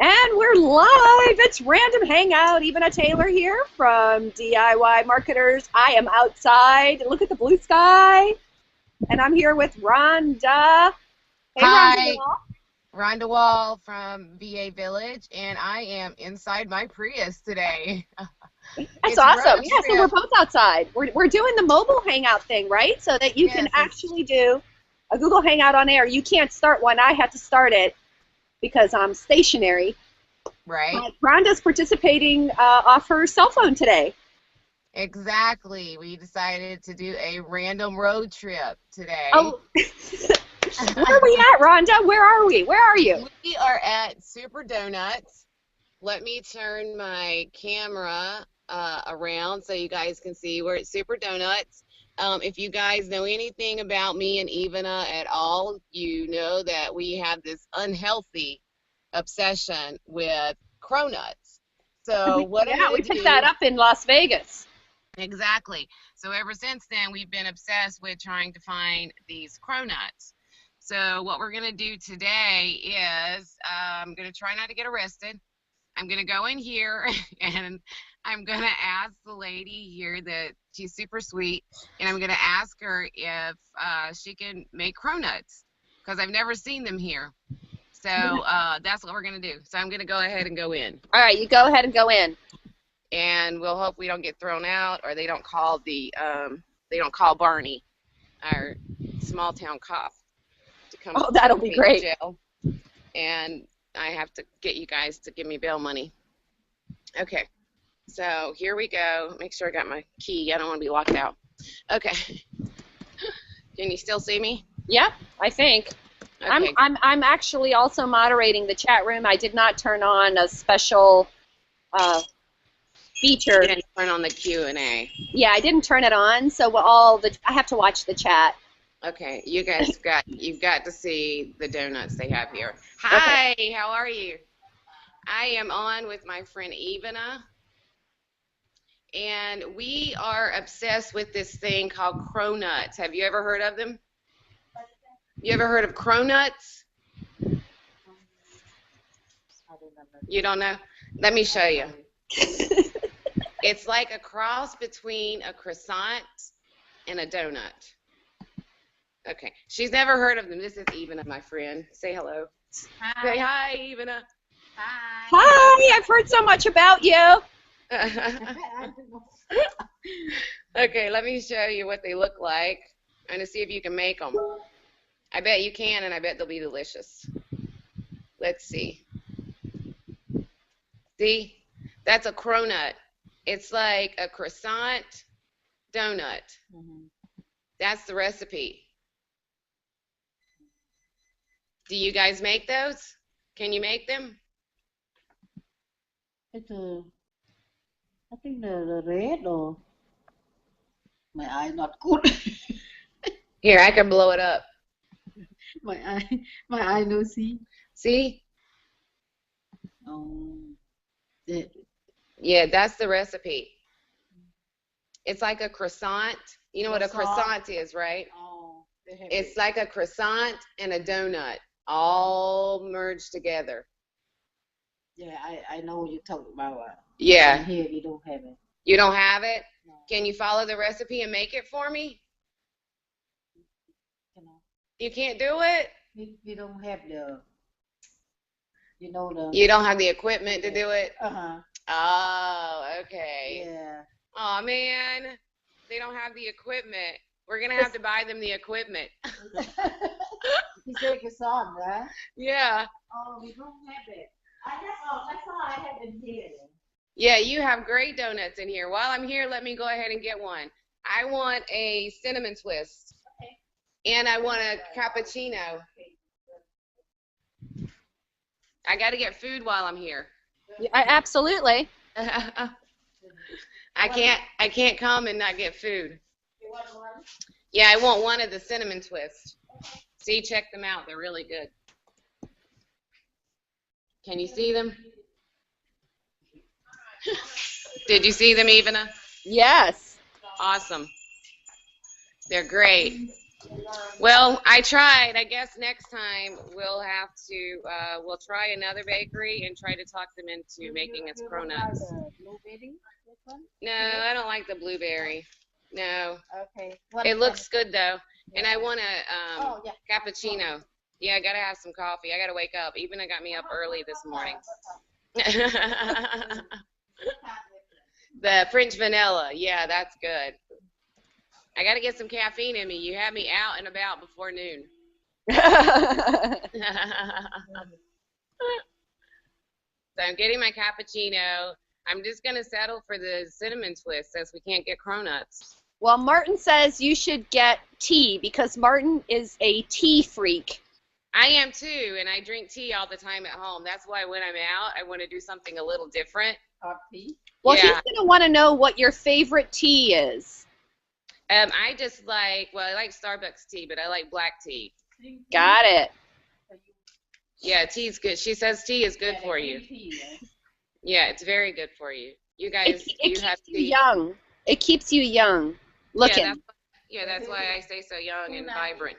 And we're live. It's Random Hangout. Ivana Taylor here from DIY Marketers. I am outside. Look at the blue sky. And I'm here with Rhonda. Hey, Hi, Rhonda Wall. Rhonda Wall from VA Village, and I am inside my Prius today. That's It's road awesome. Yeah, so we're trip. both outside. We're doing the mobile hangout thing, right? So that you can Yes, actually do a Google Hangout on air. You can't start one. I had to start it because I'm stationary. right. But Rhonda's participating off her cell phone today. Exactly. We decided to do a random road trip today. Oh, where are we at, Rhonda? Where are we? Where are you? We are at Super Donuts. Let me turn my camera around so you guys can see. We're at Super Donuts. If you guys know anything about me and Ivana at all, you know that we have this unhealthy obsession with cronuts. So what I'm Yeah, going we to picked that do, up in Las Vegas. exactly. So ever since then, we've been obsessed with trying to find these cronuts. So what we're going to do today is I'm going to try not to get arrested. I'm going to go in here and I'm going to ask the lady here that she's super sweet, and I'm going to ask her if she can make cronuts because I've never seen them here. So that's what we're going to do. So I'm going to go ahead and go in, All right, you go ahead and go in. and we'll hope we don't get thrown out or they don't call Barney, our small town cop, to come Oh, that'll take be me to great. jail. And I have to get you guys to give me bail money. Okay, so here we go. Make sure I got my key. I don't want to be locked out. Okay. Can you still see me? Yep, I think. Okay. I'm actually also moderating the chat room. I did not turn on a special feature. You didn't turn on the Q&A. Yeah, I didn't turn it on, so I have to watch the chat. Okay, you guys you've got to see the donuts they have here. Hi, how are you? I am on with my friend Ivana, and we are obsessed with this thing called cronuts. Have you ever heard of them? You ever heard of cronuts? You don't know? Let me show you. It's like a cross between a croissant and a donut. Okay, she's never heard of them. This is Ivana, my friend. Say hello. Hi. Say hi, Ivana. Hi. Hi, I've heard so much about you. Okay, let me show you what they look like. I'm going to see if you can make them. I bet you can, and I bet they'll be delicious. Let's see. See? That's a cronut. It's like a croissant donut. That's the recipe. Do you guys make those? Can you make them? It's I think the red or my eye not good. Here, I can blow it up. my eye no see. See? Oh, that. Yeah, that's the recipe. It's like a croissant. You know what a croissant is, right? Oh, they have It's like a croissant and a donut all merged together. Yeah, I know what you're talking about. Yeah. Here you don't have it. You don't have it? No. Can you follow the recipe and make it for me? You can't do it? We don't have the. You know the. You don't have the equipment to do it? Uh-huh. Oh, okay. Yeah. Oh, man. They don't have the equipment. We're going to have to buy them the equipment. You say croissant, right? Yeah. Oh, we don't have it. That's all I have in here. Yeah, you have great donuts in here. While I'm here, let me go ahead and get one. I want a cinnamon twist. Okay. And I want a cappuccino. I got to get food while I'm here. Yeah, absolutely. I can't come and not get food. You want one? Yeah, I want one of the cinnamon twists. See, check them out. They're really good. Can you see them? Did you see them, Ivana? Yes. Awesome. They're great. Well, I tried. I guess next time we'll have to, we'll try another bakery and try to talk them into making us cronuts. Blueberry, this one? No, I don't like the blueberry. No. Okay. It looks good though. And I want a Oh, yeah. cappuccino. Yeah, I gotta have some coffee. I gotta wake up. Even I got me up early this morning. The French vanilla. Yeah, that's good. I gotta get some caffeine in me. You had me out and about before noon. So I'm getting my cappuccino. I'm just gonna settle for the cinnamon twist since we can't get cronuts. Well, Martin says you should get tea because Martin is a tea freak. I am too, and I drink tea all the time at home. That's why when I'm out, I want to do something a little different. Hot tea? Well, Yeah. he's going to want to know what your favorite tea is. I just like, well, I like Starbucks tea, but I like black tea. Got it. Yeah, tea's good. She says tea is good for you. Yeah, it's very good for you. You guys, It you have keeps you tea. young. It keeps you young looking. Yeah, that's why I stay so young and vibrant.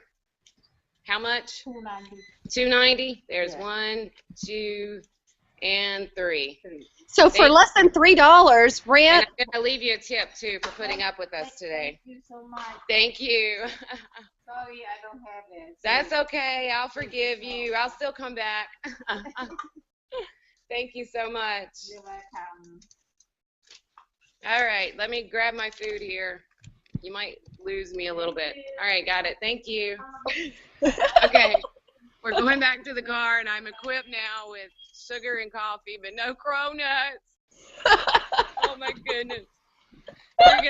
How much? $2.90. $2.90. There's Yeah. 1, 2, and 3. So for less than $3, And Rand, I'm gonna leave you a tip too for putting up with us today. Thank you so much. Thank you. Sorry, I don't have it. That's okay. I'll forgive you. I'll still come back. Thank you so much. You're welcome. All right, let me grab my food here. You might lose me a little bit. All right, got it. Thank you. Okay, we're going back to the car, and I'm equipped now with sugar and coffee, but no cronuts. Oh my goodness. We're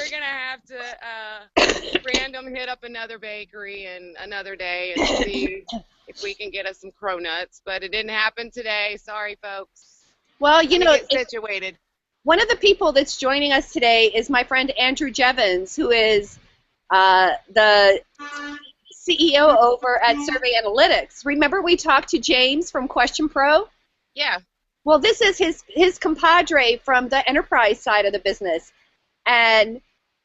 gonna have to random hit up another bakery and another day and see if we can get us some cronuts. But it didn't happen today. Sorry, folks. well, you know, Get situated. one of the people that's joining us today is my friend Andrew Jevons, who is the CEO over at Survey Analytics. Remember we talked to James from Question Pro? Yeah. Well, this is his compadre from the enterprise side of the business. And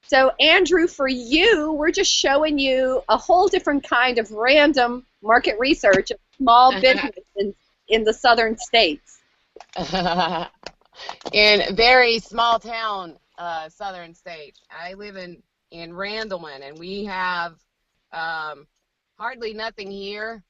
so, Andrew, for you, we're just showing you a whole different kind of random market research of small business in the southern states. In very small town southern state. I live in Randleman, and we have hardly nothing here.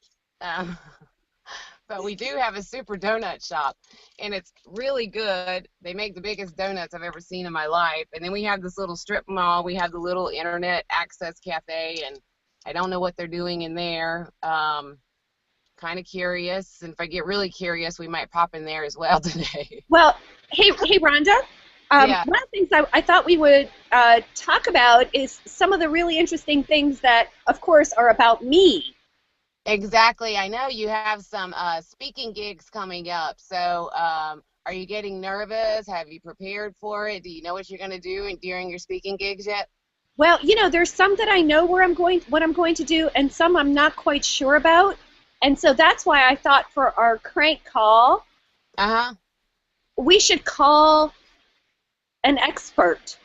But we do have a super donut shop, and it's really good. They make the biggest donuts I've ever seen in my life. And then we have this little strip mall. We have the little internet access cafe, and I don't know what they're doing in there. Kind of curious, and if I get really curious, we might pop in there as well today. Well, hey, Rhonda. Yeah. One of the things I thought we would talk about is some of the really interesting things that, of course, are about me. Exactly. I know you have some speaking gigs coming up. So are you getting nervous? Have you prepared for it? Do you know what you're going to do during your speaking gigs yet? Well, you know, there's some that I know what I'm going to do, and some I'm not quite sure about. And so that's why I thought for our crank call, we should call an expert.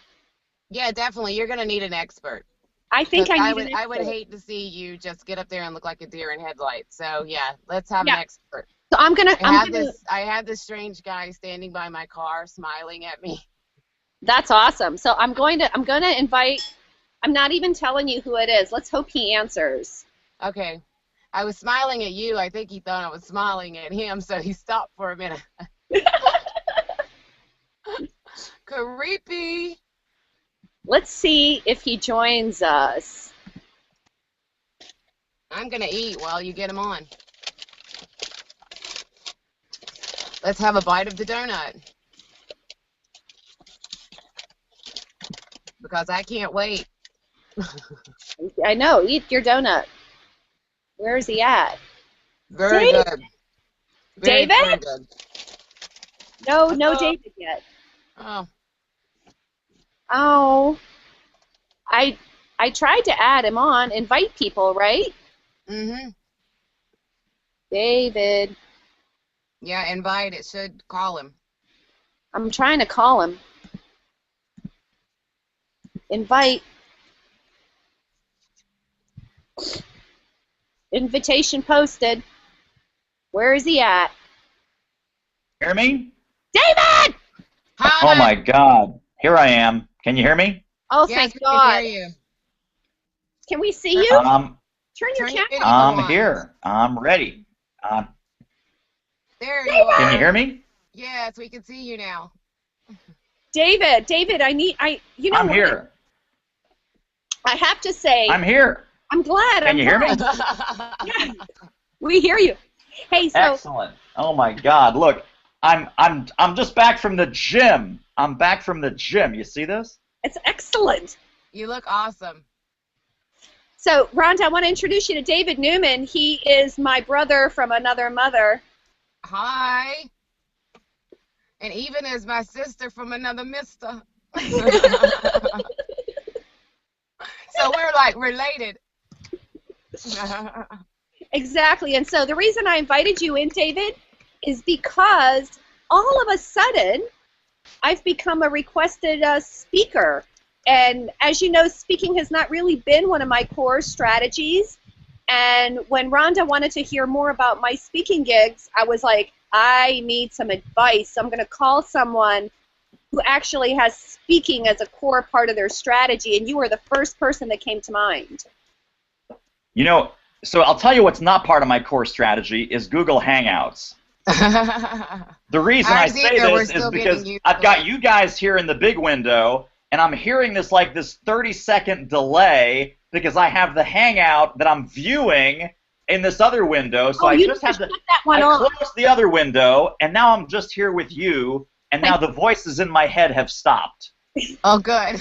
Yeah, definitely. You're going to need an expert. I think I would hate to see you just get up there and look like a deer in headlights. So yeah, let's have an expert. So I had this strange guy standing by my car smiling at me. That's awesome. So I'm going to invite. I'm not even telling you who it is. Let's hope he answers. Okay. I was smiling at you. I think he thought I was smiling at him, so he stopped for a minute. Creepy. Let's see if he joins us. I'm going to eat while you get him on. Let's have a bite of the donut. Because I can't wait. I know. Eat your donut. Where is he at? Very good. David? Very good. No David yet. Oh. Oh. I tried to add him on, invite people, right? Mm-hmm. David. Yeah, invite. It should call him. I'm trying to call him. Invite. Invitation posted. Where is he at? Hear me? David! Hi. Oh my God. Here I am. Can you hear me? Oh, Yes, thank we God. can hear you. Can we see you? Turn your Turn your camera video on. I'm here. I'm ready. There you are. Can you hear me? Yes, we can see you now. David, you know I'm what? here. I have to say, I'm here. I'm glad. Can you hear me? Yeah, we hear you. Hey, so Excellent. Oh my God. Look, I'm just back from the gym. I'm back from the gym. You see this? it's excellent. You look awesome. So, Rhonda, I want to introduce you to David Newman. He is my brother from another mother. Hi. And even as my sister from another mister. So we're like related. Exactly. And so the reason I invited you in, David, is because all of a sudden I've become a requested speaker. And as you know, speaking has not really been one of my core strategies. And when Rhonda wanted to hear more about my speaking gigs, I was like, I need some advice. So I'm going to call someone who actually has speaking as a core part of their strategy. And you were the first person that came to mind. You know, so I'll tell you what's not part of my core strategy is Google Hangouts. The reason I Ours say either, we're this is still because getting used I've to got it. you guys here in the big window, and I'm hearing this like this 30-second delay because I have the Hangout that I'm viewing in this other window. So I you just have to. shut that one I off. closed the other window, and now I'm just here with you, and now the voices in my head have stopped. Oh, good.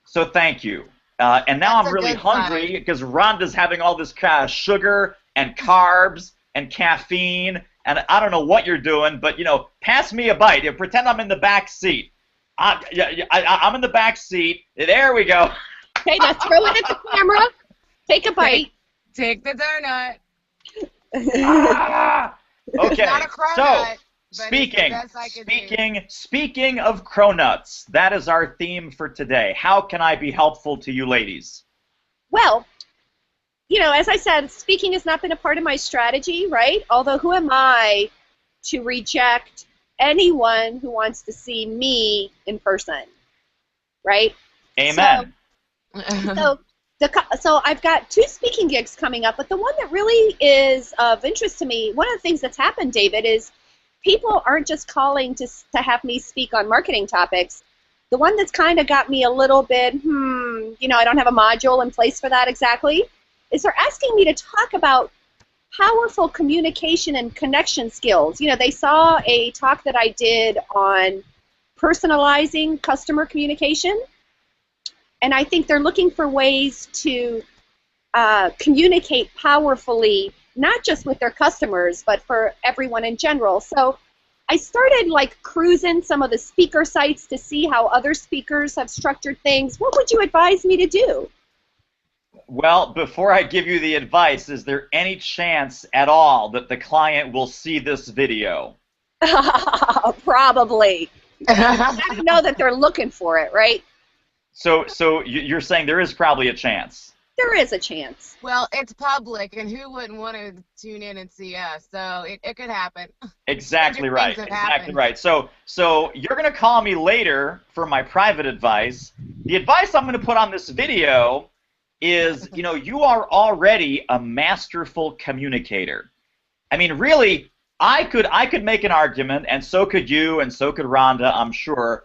So thank you. And now That's I'm a really good hungry sign. because Rhonda's having all this kind of sugar and carbs and caffeine, and I don't know what you're doing, but you know, pass me a bite. Pretend I'm in the back seat. I'm in the back seat. There we go. Okay, now throw it at the camera. Take a bite. Take the donut. Ah! Okay. It's not a cronut, So but it's the best I could do. speaking of cronuts, that is our theme for today. How can I be helpful to you ladies? Well, you know, as I said, speaking has not been a part of my strategy, right? Although who am I to reject anyone who wants to see me in person, right? Amen. So I've got 2 speaking gigs coming up, but the one that really is of interest to me, one of the things that's happened, David, is people aren't just calling to have me speak on marketing topics. The one that's kind of got me a little bit, you know, I don't have a module in place for that exactly, is they're asking me to talk about powerful communication and connection skills. You know, they saw a talk that I did on personalizing customer communication, and I think they're looking for ways to communicate powerfully, not just with their customers, but for everyone in general. So I started like cruising some of the speaker sites to see how other speakers have structured things. What would you advise me to do? Well, before I give you the advice, is there any chance at all that the client will see this video? Probably. I know that they're looking for it, right? So you're saying there is probably a chance. There is a chance. Well, it's public, and who wouldn't want to tune in and see us? So it could happen. Exactly right. Things have Exactly happened. right. So you're going to call me later for my private advice. The advice I'm going to put on this video is, you know, you are already a masterful communicator. I mean, really, I could make an argument, and so could you, and so could Rhonda, I'm sure.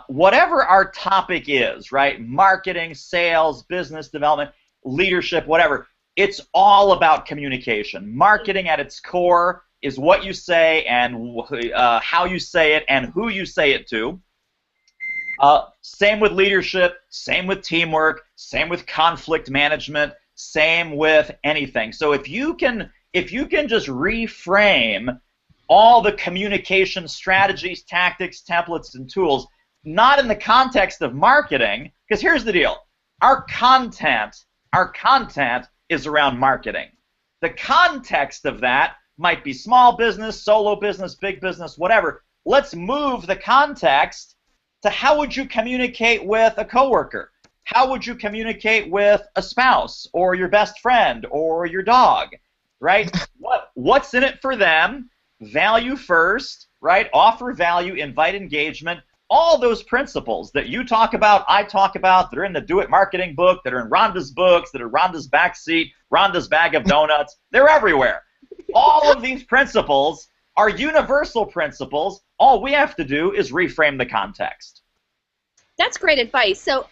Whatever our topic is, right? Marketing, sales, business development, leadership, whatever. It's all about communication. Marketing at its core is what you say and how you say it and who you say it to. Same with leadership, same with teamwork, same with conflict management, same with anything. So if you can just reframe all the communication strategies, tactics, templates, and tools, not in the context of marketing, because here's the deal. Our content is around marketing. The context of that might be small business, solo business, big business, whatever. Let's move the context to how would you communicate with a coworker? how would you communicate with a spouse or your best friend or your dog, right? What's in it for them? Value first, right? Offer value, invite engagement. All those principles that you talk about, I talk about, that are in the Do It Marketing book, that are in Rhonda's books, that are Rhonda's backseat, Rhonda's bag of donuts, they're everywhere. All of these principles are universal principles. All we have to do is reframe the context. That's great advice. So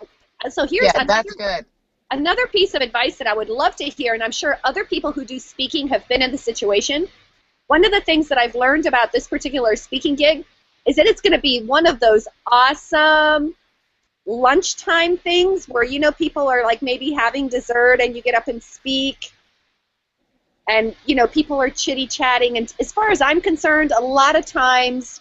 here's that's good. Another piece of advice that I would love to hear, and I'm sure other people who do speaking have been in the situation. One of the things that I've learned about this particular speaking gig is that it's going to be one of those awesome lunchtime things where, you know, people are like maybe having dessert and you get up and speak. And, you know, people are chitty-chatting. And as far as I'm concerned, a lot of times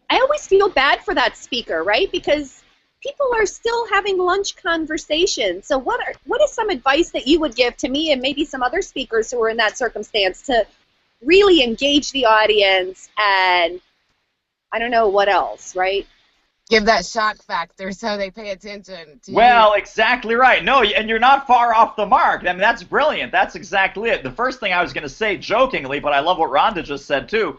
I always feel bad for that speaker, right? Because people are still having lunch conversations. So what is some advice that you would give to me and maybe some other speakers who are in that circumstance to really engage the audience and I don't know what else, right? Give that shock factor so they pay attention to Well, exactly right. No, and you're not far off the mark. I mean, that's brilliant. That's exactly it. The first thing I was going to say jokingly, but I love what Rhonda just said too,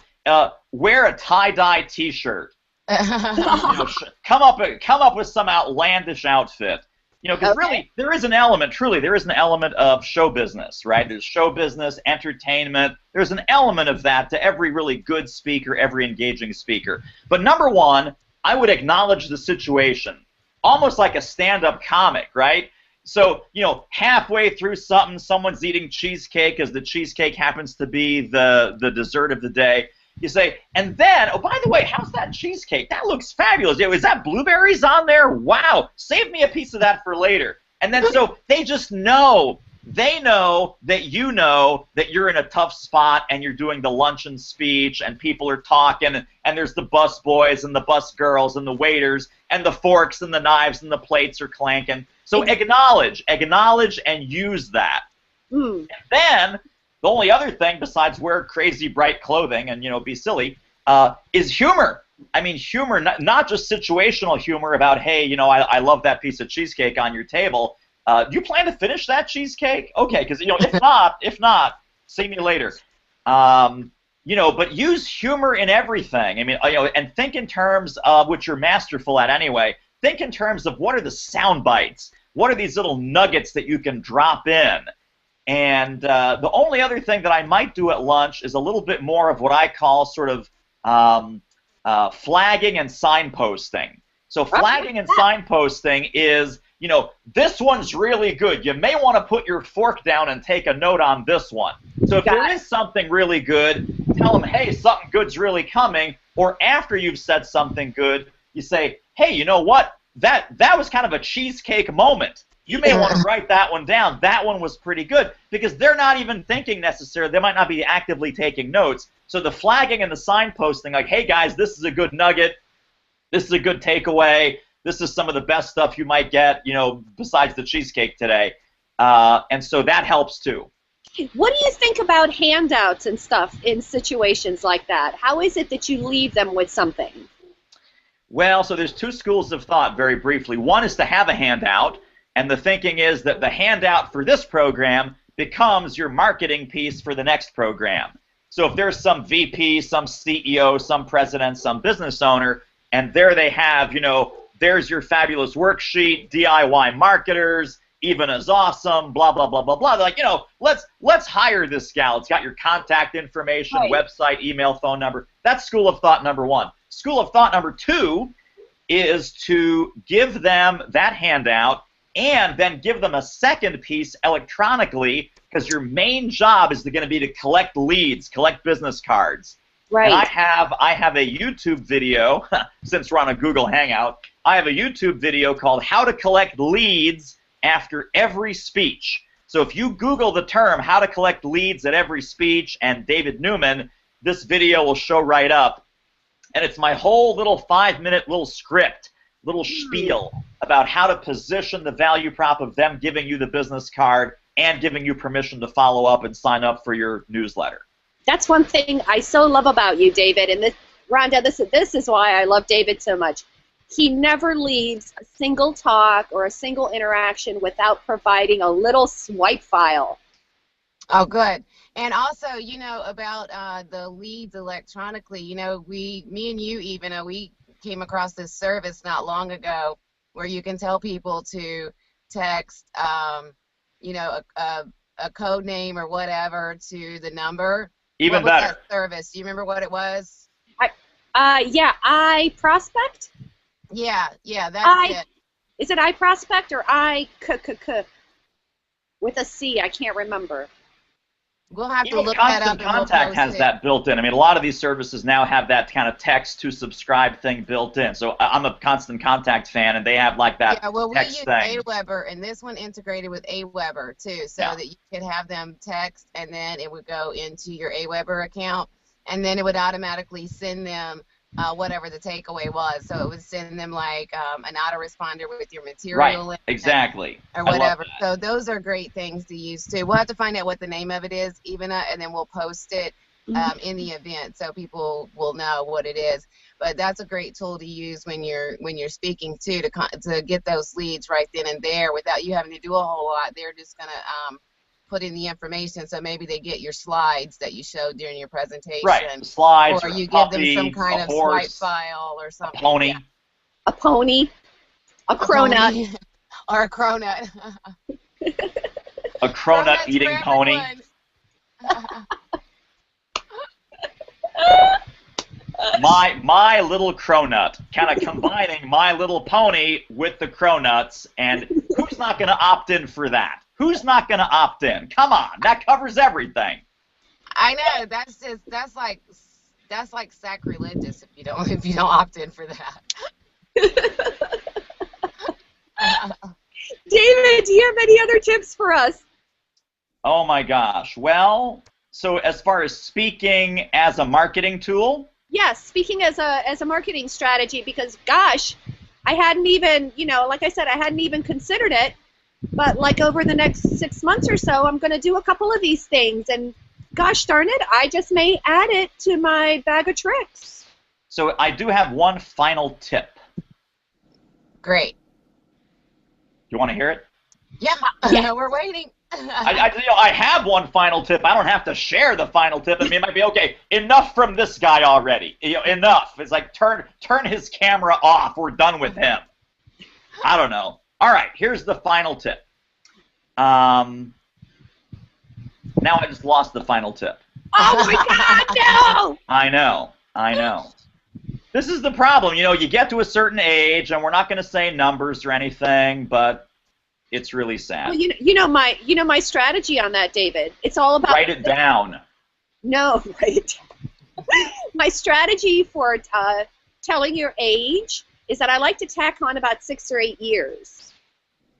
wear a tie-dye T-shirt. Come up with some outlandish outfit. You know, because really, there is an element, truly, there is an element of show business, right? There's show business, entertainment. There's an element of that to every really good speaker, every engaging speaker. But number one, I would acknowledge the situation, almost like a stand-up comic, right? So, you know, halfway through something, someone's eating cheesecake as the cheesecake happens to be the dessert of the day. You say, and then, oh, by the way, how's that cheesecake? That looks fabulous. Is that blueberries on there? Wow. Save me a piece of that for later. And then so they just know. They know that you know that you're in a tough spot and you're doing the luncheon speech and people are talking and there's the bus boys and the bus girls and the waiters and the forks and the knives and the plates are clanking. So acknowledge and use that. And then the only other thing besides wear crazy bright clothing and, you know, be silly, is humor. I mean, humor, not just situational humor about, hey, you know, I love that piece of cheesecake on your table. Do you plan to finish that cheesecake? Okay, because, you know, if not, see me later. You know, but use humor in everything. I mean, you know, and think in terms of, which you're masterful at anyway, think in terms of what are the sound bites? What are these little nuggets that you can drop in? And the only other thing that I might do at lunch is a little bit more of what I call sort of flagging and signposting. So flagging and signposting is, you know, this one's really good. You may want to put your fork down and take a note on this one. So if there is something really good, tell them, hey, something good's really coming. Or after you've said something good, you say, hey, you know what? That was kind of a cheesecake moment. You may want to write that one down. That one was pretty good, because they're not even thinking necessarily. They might not be actively taking notes. So the flagging and the signposting, like, hey, guys, this is a good nugget. This is a good takeaway. This is some of the best stuff you might get, you know, besides the cheesecake today. And so that helps too. What do you think about handouts and stuff in situations like that? How is it that you leave them with something? Well, so there's two schools of thought, very briefly. One is to have a handout, and the thinking is that the handout for this program becomes your marketing piece for the next program. So if there's some VP, some CEO, some president, some business owner, and there they have, you know, there's your fabulous worksheet, DIY marketers, even as awesome, blah, blah, blah, blah, blah. They're like, you know, let's hire this gal. It's got your contact information, website, email, phone number. That's school of thought number one. School of thought number two is to give them that handout and then give them a second piece electronically, because your main job is going to be to collect leads, collect business cards. Right. And I have a YouTube video, since we're on a Google Hangout, I have a YouTube video called How to Collect Leads After Every Speech. So if you Google the term how to collect leads at every speech and David Newman, this video will show right up. And it's my whole little 5-minute little script, little spiel about how to position the value prop of them giving you the business card and giving you permission to follow up and sign up for your newsletter. That's one thing I so love about you, David. And this, Rhonda, this is why I love David so much. he never leaves a single talk or a single interaction without providing a little swipe file. Oh, good. And also, you know, about the leads electronically, you know, me and you even, we came across this service not long ago where you can tell people to text, you know, a code name or whatever to the number. Even what was better. that service? Do you remember what it was? Yeah, iProspect? Yeah, that's it. Is it iProspect or with a C? I can't remember. We'll have to Even look that Constant up and we'll Contact post has it. that built in. I mean, a lot of these services now have that kind of text to subscribe thing built in. So I'm a Constant Contact fan, and they have like that Yeah, well, we text use thing. Aweber, and this one integrated with Aweber too, so Yeah. that you could have them text, and then it would go into your Aweber account, and then it would automatically send them whatever the takeaway was. So it would send them like an autoresponder with your material Right, in it exactly. or I love whatever. that. So those are great things to use too. We'll have to find out what the name of it is, even, and then we'll post it in the event so people will know what it is. But that's a great tool to use when you're speaking too, to get those leads right then and there without you having to do a whole lot. They're just gonna put in the information, so maybe they get your slides that you showed during your presentation, Right, slides, or or you a give them puppy, some kind a of swipe horse, file or a something. pony. Yeah. A pony, a cronut. Pony. Or a cronut. A cronut eating for pony. everyone. My Little Cronut, kind of combining My Little Pony with the Cronuts, and who's not going to opt in for that? Who's not going to opt in? Come on, that covers everything. I know, that's like sacrilegious if you don't opt in for that. David, do you have any other tips for us? Oh my gosh. Well, so as far as speaking as a marketing tool, Yes, speaking as a marketing strategy, because gosh, I hadn't even, like I said, I hadn't even considered it. But like over the next 6 months or so, I'm going to do a couple of these things, and gosh darn it, I just may add it to my bag of tricks. so I do have one final tip. Great. You want to hear it? Yeah, we're waiting. I have one final tip. I don't have to share the final tip. I mean, it might be, okay, enough from this guy already. Enough. It's like, turn his camera off. We're done with him. I don't know. All right, here's the final tip. Now I just lost the final tip. Oh my God, no! I know. This is the problem. You get to a certain age, and we're not going to say numbers or anything, but it's really sad. Well, my strategy on that, David. It's all about Write it down. No, right. My strategy for telling your age is that I like to tack on about 6 or 8 years.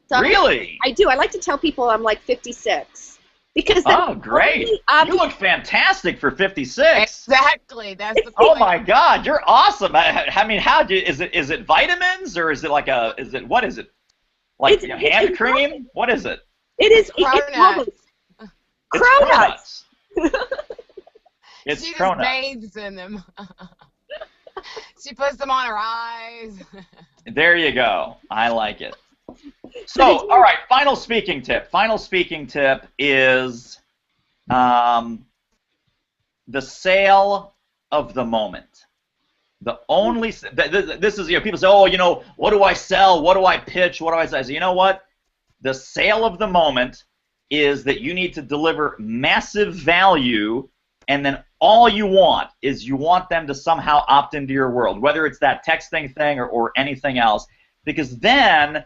So Really? I do. I like to tell people I'm like 56. Because Oh, great. You look fantastic for 56. Exactly. That's the point. Oh my God, you're awesome. I mean, is it vitamins, or is it like what is it? Like hand cream? What is it? It is Cronuts. Cronuts. It's She just Cronuts. bathes in them. She puts them on her eyes. There you go. I like it. So, all right, final speaking tip. Final speaking tip is the sale of the moment. The only this is people say, oh, what do I sell? What do I pitch? What do I say? So you know what? The sale of the moment is that you need to deliver massive value, and then all you want is you want them to somehow opt into your world, whether it's that texting thing or anything else, because then,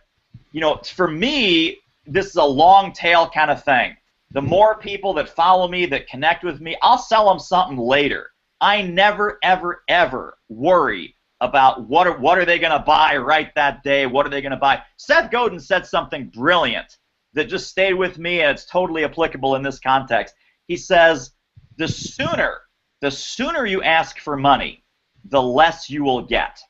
for me, this is a long tail kind of thing. The more people that follow me, that connect with me, I'll sell them something later. I never, ever, ever worry about what are they going to buy right that day, what are they going to buy. Seth Godin said something brilliant that just stayed with me, and it's totally applicable in this context. He says, the sooner you ask for money, the less you will get.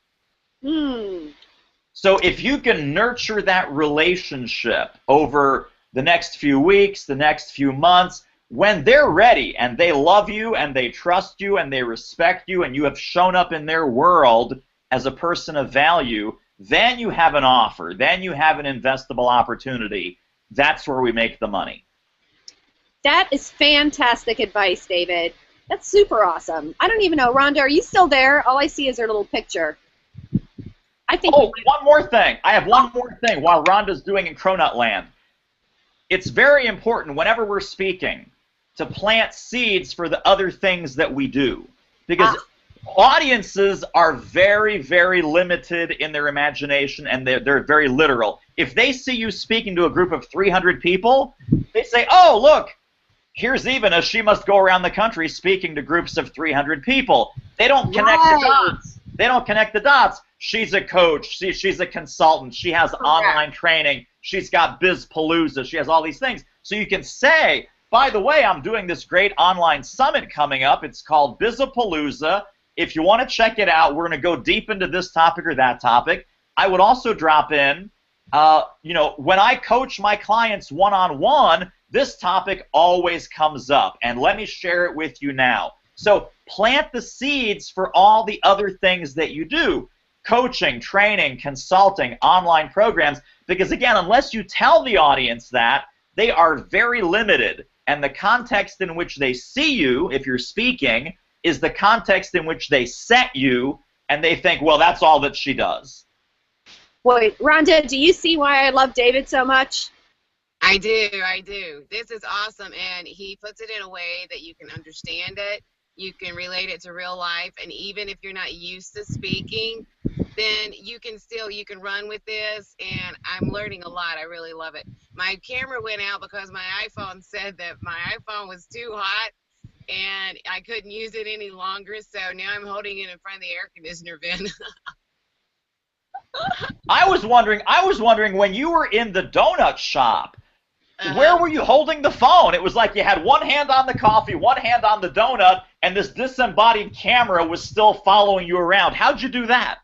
So if you can nurture that relationship over the next few weeks, the next few months, when they're ready and they love you and they trust you and they respect you and you have shown up in their world as a person of value, then you have an offer, then you have an investable opportunity. That's where we make the money. That is fantastic advice, David. That's super awesome. I don't even know, Rhonda, are you still there? All I see is her little picture. I think. Oh, one more thing. I have one more thing while Rhonda's doing in Cronut Land. It's very important whenever we're speaking to plant seeds for the other things that we do. Because audiences are very, very limited in their imagination, and they're very literal. If they see you speaking to a group of 300 people, they say, oh, look, here's Ivana. She must go around the country speaking to groups of 300 people. They don't connect the dots. They don't connect the dots. She's a coach. She's a consultant. She has online training. She's got BizPalooza. She has all these things. So you can say, by the way, I'm doing this great online summit coming up. It's called Bizapalooza. If you want to check it out, we're going to go deep into this topic or that topic. I would also drop in, when I coach my clients one-on-one, this topic always comes up. And let me share it with you now. So plant the seeds for all the other things that you do. Coaching, training, consulting, online programs. Because again, unless you tell the audience that, they are very limited. And the context in which they see you, if you're speaking, is the context in which they set you, and they think, well, that's all that she does. Wait, Rhonda, do you see why I love David so much? I do. This is awesome, and he puts it in a way that you can understand it, you can relate it to real life, and even if you're not used to speaking, then you can run with this, and I'm learning a lot. I really love it. My camera went out because my iPhone said that my iPhone was too hot, and I couldn't use it any longer, so now I'm holding it in front of the air conditioner vent. I was wondering when you were in the donut shop, where were you holding the phone? It was like you had one hand on the coffee, one hand on the donut, and this disembodied camera was still following you around. How'd you do that?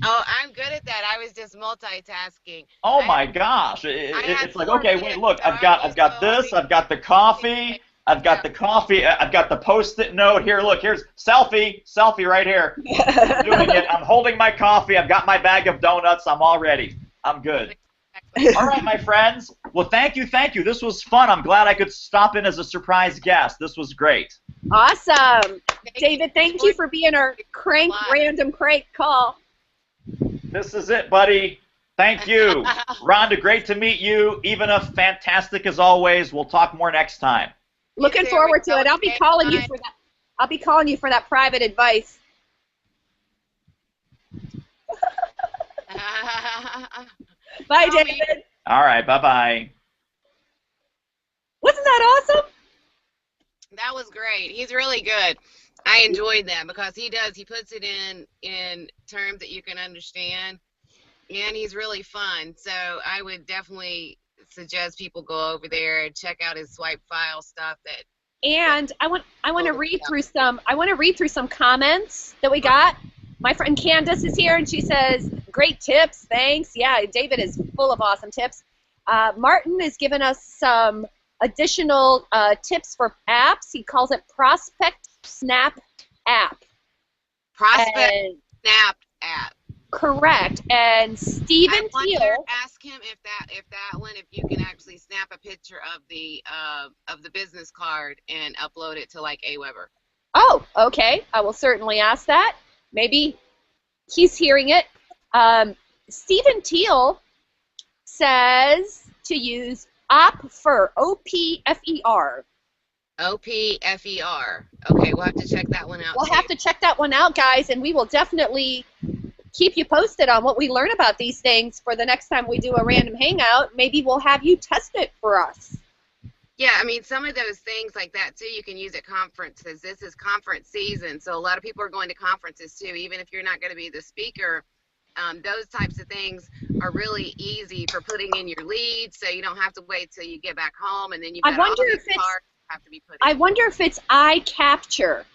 Oh, I'm good at that. I was just multitasking. Oh my gosh! It's like, okay, wait, look, I've got this, I've got the coffee, I've got the Post-it note here. Look, here's selfie right here. I'm doing it. I'm holding my coffee. I've got my bag of donuts. I'm all ready. I'm good. All right, my friends. Well, thank you. This was fun. I'm glad I could stop in as a surprise guest. This was great. Awesome. David, thank you for being our random crank call. This is it, buddy. Thank you. Rhonda, great to meet you. Ivana, fantastic as always. We'll talk more next time. Looking forward to it. I'll be calling you for that. I'll be calling you for that private advice. Bye, David. All right. Bye-bye. Wasn't that awesome? That was great. He's really good. I enjoyed that because he puts it in terms that you can understand, and he's really fun. So I would definitely suggest people go over there and check out his swipe file stuff. And I want to read through some comments that we got. My friend Candace is here, and she says, "Great tips, thanks." Yeah, David is full of awesome tips. Martin has given us some additional tips for apps. He calls it Prospect Snap App. Snap App. Correct. And Stephen Teal. Ask him if you can actually snap a picture of the business card and upload it to like Aweber. Oh, okay. I will certainly ask that. Maybe he's hearing it. Stephen Teal says to use OPFER, O-P-F-E-R. O-P-F-E-R. Okay, we'll have to check that one out. We'll have to check that one out, guys, and we will definitely keep you posted on what we learn about these things for the next time we do a random hangout. Maybe we'll have you test it for us. Yeah, I mean, some of those things like that, too, you can use at conferences. This is conference season, so a lot of people are going to conferences, too. Even if you're not going to be the speaker, those types of things are really easy for putting in your leads, so you don't have to wait till you get back home, and then you've got all these cards have to be put in. I wonder if it's eye capture.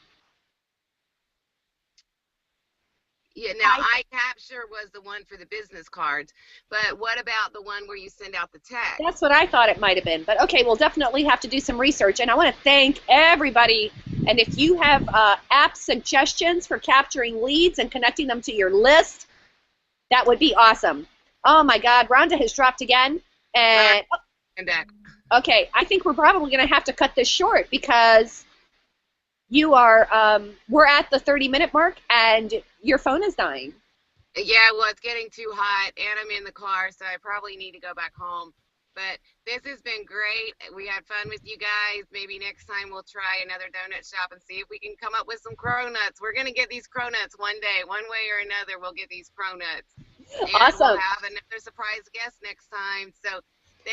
Yeah, now iCapture was the one for the business cards, but what about the one where you send out the text? That's what I thought it might have been, but okay, we'll definitely have to do some research, and I want to thank everybody, and if you have app suggestions for capturing leads and connecting them to your list, that would be awesome. Oh my God, Rhonda has dropped again. And okay, I think we're probably going to have to cut this short because you are, we're at the 30-minute mark and your phone is dying. Yeah, well, it's getting too hot, and I'm in the car, so I probably need to go back home. But this has been great. We had fun with you guys. Maybe next time we'll try another donut shop and see if we can come up with some cronuts. We're going to get these cronuts one day. One way or another, we'll get these cronuts. And Awesome. we'll have another surprise guest next time. So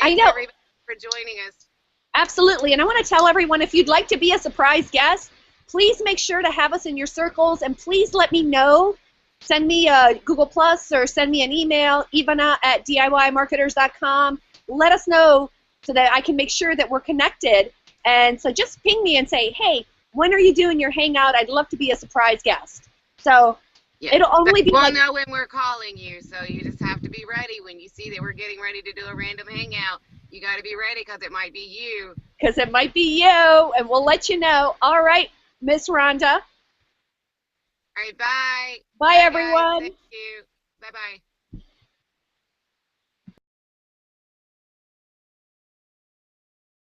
I thanks, know. everybody, for joining us. Absolutely. And I want to tell everyone, if you'd like to be a surprise guest, please make sure to have us in your circles, and please let me know. Send me a Google Plus or send me an email, ivana@DIYmarketers.com. Let us know so that I can make sure that we're connected. And so just ping me and say, hey, when are you doing your hangout? I'd love to be a surprise guest. So yeah, it'll only be we'll know when we're calling you, so you just have to be ready. When you see that we're getting ready to do a random hangout, you got to be ready because it might be you. Because it might be you, and we'll let you know. All right, Miss Rhonda. All right, bye. Bye, everyone. Guys. Thank you. Bye-bye.